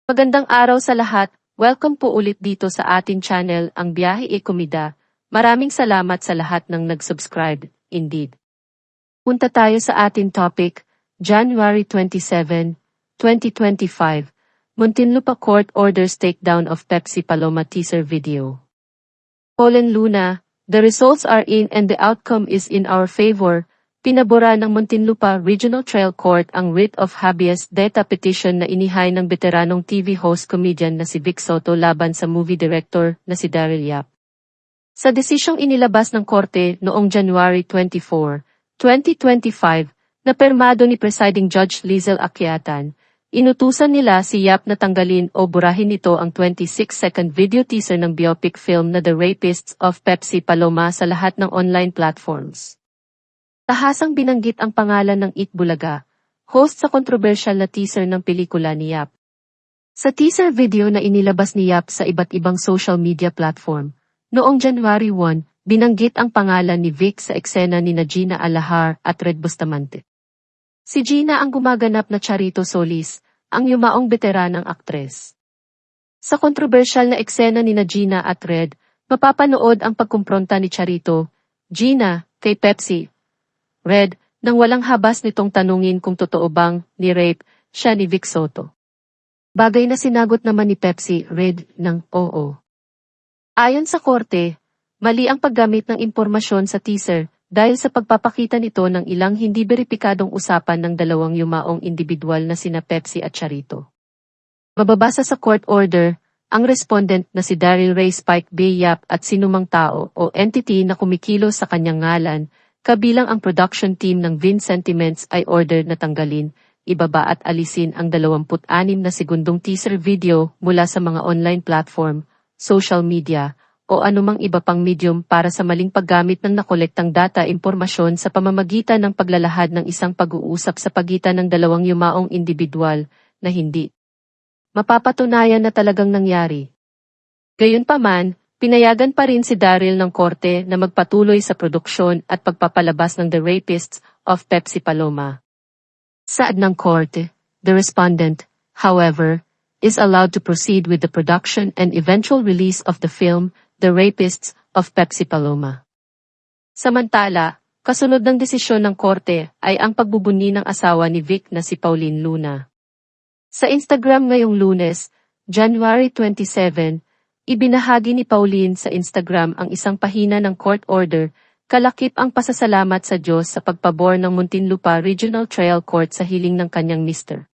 Magandang araw sa lahat. Welcome po ulit dito sa atin channel, Ang Biyahe e Komida. Maraming salamat sa lahat ng nag-subscribe, indeed. Punta tayo sa atin topic, January 27, 2025. Muntinlupa Court orders takedown of Pepsi Paloma teaser video. Pauline Luna, the results are in and the outcome is in our favor. Pinabura ng Muntinlupa Regional Trial Court ang writ of habeas data petition na inihay ng veteranong TV host comedian na si Vic Soto laban sa movie director na si Daryl Yap. Sa desisyong inilabas ng korte noong January 24, 2025, na permado ni Presiding Judge Lizel Akyatan, inutusan nila si Yap na tanggalin o burahin nito ang 26-second video teaser ng biopic film na The Rapists of Pepsi Paloma sa lahat ng online platforms. Tahasang binanggit ang pangalan ng Itbulaga, host sa kontrobersyal na teaser ng pelikula ni Yap. Sa teaser video na inilabas ni Yap sa iba't ibang social media platform, noong January 1, binanggit ang pangalan ni Vic sa eksena ni Gina Alahar at Red Bustamante. Si Gina ang gumaganap na Charito Solis, ang yumaong veteranang aktres. Sa kontrobersyal na eksena ni Gina at Red, mapapanood ang pagkumpronta ni Charito, Gina, kay Pepsi, Red, nang walang habas nitong tanungin kung totoo bang ni-rape siya ni Vic Soto. Bagay na sinagot naman ni Pepsi, Red, ng oo. Ayon sa korte, mali ang paggamit ng impormasyon sa teaser dahil sa pagpapakita nito ng ilang hindi beripikadong usapan ng dalawang yumaong individual na sina Pepsi at Charito. Mababasa sa court order, ang respondent na si Daryl Ray Spike B. Yap at sinumang tao o entity na kumikilos sa kanyang ngalan, kabilang ang production team ng Vin Sentiments ay order na tanggalin, ibaba at alisin ang 26 na segundong teaser video mula sa mga online platform, social media, o anumang iba pang medium para sa maling paggamit ng nakolektang data impormasyon sa pamamagitan ng paglalahad ng isang pag-uusap sa pagitan ng dalawang yumaong individual na hindi mapapatunayan na talagang nangyari. Gayunpaman, pinayagan pa rin si Daryl ng korte na magpatuloy sa produksyon at pagpapalabas ng The Rapists of Pepsi Paloma. Saad ng korte, the respondent, however, is allowed to proceed with the production and eventual release of the film, The Rapists of Pepsi Paloma. Samantala, kasunod ng desisyon ng korte ay ang pagbubuni ng asawa ni Vic na si Pauline Luna. Sa Instagram ngayong Lunes, January 27, ibinahagi ni Pauline sa Instagram ang isang pahina ng court order, kalakip ang pasasalamat sa Diyos sa pagpabor ng Muntinlupa Regional Trial Court sa hiling ng kanyang Mr.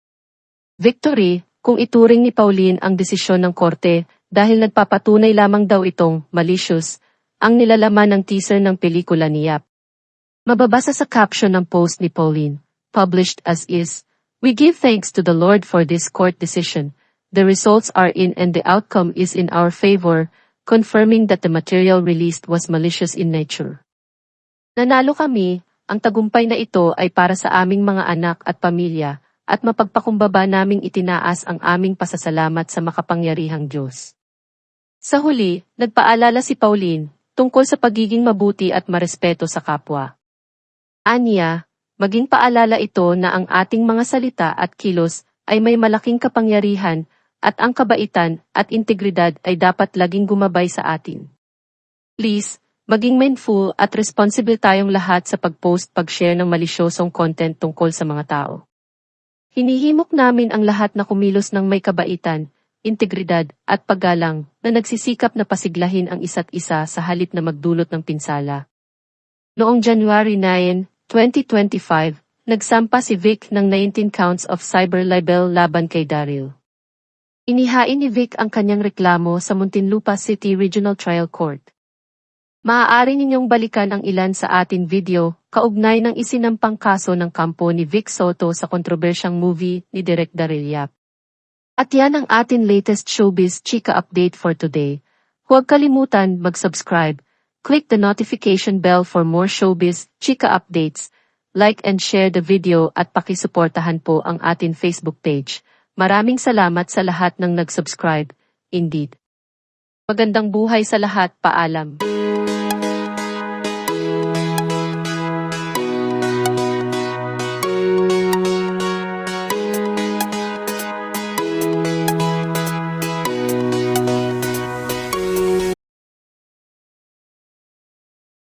Victory, kung ituring ni Pauline ang desisyon ng korte dahil nagpapatunay lamang daw itong malicious, ang nilalaman ng teaser ng pelikula ni Yap. Mababasa sa caption ng post ni Pauline, published as is, "We give thanks to the Lord for this court decision. The results are in and the outcome is in our favor, confirming that the material released was malicious in nature. Nanalo kami, ang tagumpay na ito ay para sa aming mga anak at pamilya, at mapagpakumbaba naming itinaas ang aming pasasalamat sa makapangyarihang Diyos." Sa huli, nagpaalala si Pauline tungkol sa pagiging mabuti at marespeto sa kapwa. Aniya, maging paalala ito na ang ating mga salita at kilos ay may malaking kapangyarihan, at ang kabaitan at integridad ay dapat laging gumabay sa atin. Please, maging mindful at responsible tayong lahat sa pag-post pag-share ng malisyosong content tungkol sa mga tao. Hinihimok namin ang lahat na kumilos ng may kabaitan, integridad at paggalang na nagsisikap na pasiglahin ang isa't isa sa halip na magdulot ng pinsala. Noong January 9, 2025, nagsampa si Vic ng 19 counts of cyber libel laban kay Daryl. Inihain ni Vic ang kanyang reklamo sa Muntinlupa City Regional Trial Court. Maaari ninyong balikan ang ilan sa ating video, kaugnay ng isinampang kaso ng kampo ni Vic Soto sa kontrobersyang movie ni Direk Daryl Yap. At yan ang ating latest showbiz chika update for today. Huwag kalimutan mag-subscribe, click the notification bell for more showbiz chika updates, like and share the video at pakisuportahan po ang ating Facebook page. Maraming salamat sa lahat ng nag-subscribe, indeed. Magandang buhay sa lahat, paalam.